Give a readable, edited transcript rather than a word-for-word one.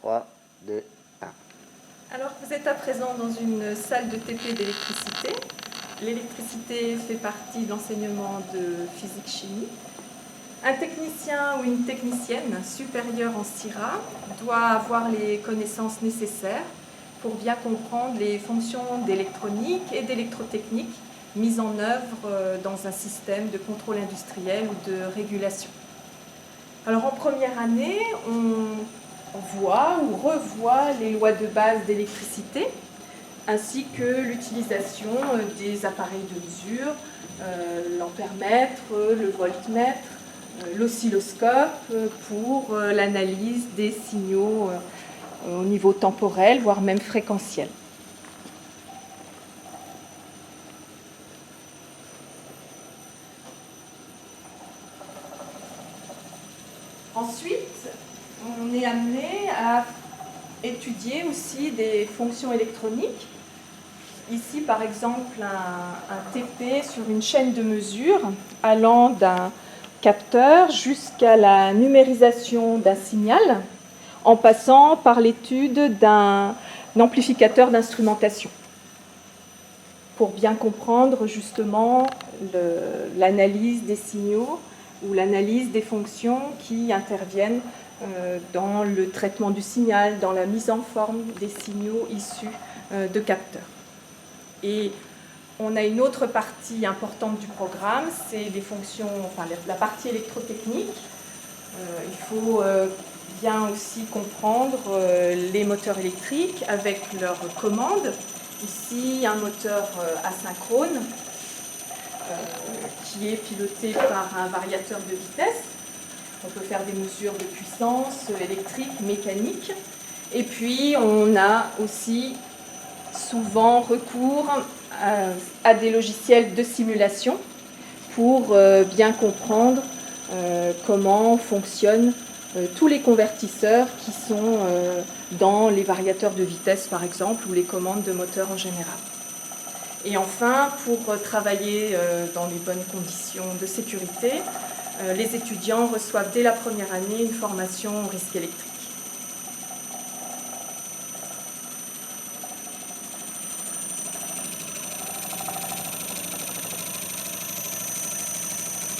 3, 2, 1. Alors, vous êtes à présent dans une salle de TP d'électricité. L'électricité fait partie de l'enseignement de physique-chimie. Un technicien ou une technicienne supérieure en CIRA doit avoir les connaissances nécessaires pour bien comprendre les fonctions d'électronique et d'électrotechnique mises en œuvre dans un système de contrôle industriel ou de régulation. Alors en première année, on voit ou revoit les lois de base d'électricité, ainsi que l'utilisation des appareils de mesure, l'ampèremètre, le voltmètre, l'oscilloscope pour l'analyse des signaux au niveau temporel, voire même fréquentiel. Ensuite, on est amené à étudier aussi des fonctions électroniques. Ici, par exemple, un TP sur une chaîne de mesure allant d'un capteur jusqu'à la numérisation d'un signal en passant par l'étude d'un amplificateur d'instrumentation pour bien comprendre justement l'analyse des signaux ou l'analyse des fonctions qui interviennent dans le traitement du signal, dans la mise en forme des signaux issus de capteurs. Et on a une autre partie importante du programme, c'est les fonctions, enfin la partie électrotechnique. Il faut bien aussi comprendre les moteurs électriques avec leurs commandes. Ici, un moteur asynchrone qui est piloté par un variateur de vitesse. On peut faire des mesures de puissance électrique, mécanique. Et puis, on a aussi souvent recours à des logiciels de simulation pour bien comprendre comment fonctionnent tous les convertisseurs qui sont dans les variateurs de vitesse, par exemple, ou les commandes de moteur en général. Et enfin, pour travailler dans les bonnes conditions de sécurité, les étudiants reçoivent dès la première année une formation au risque électrique.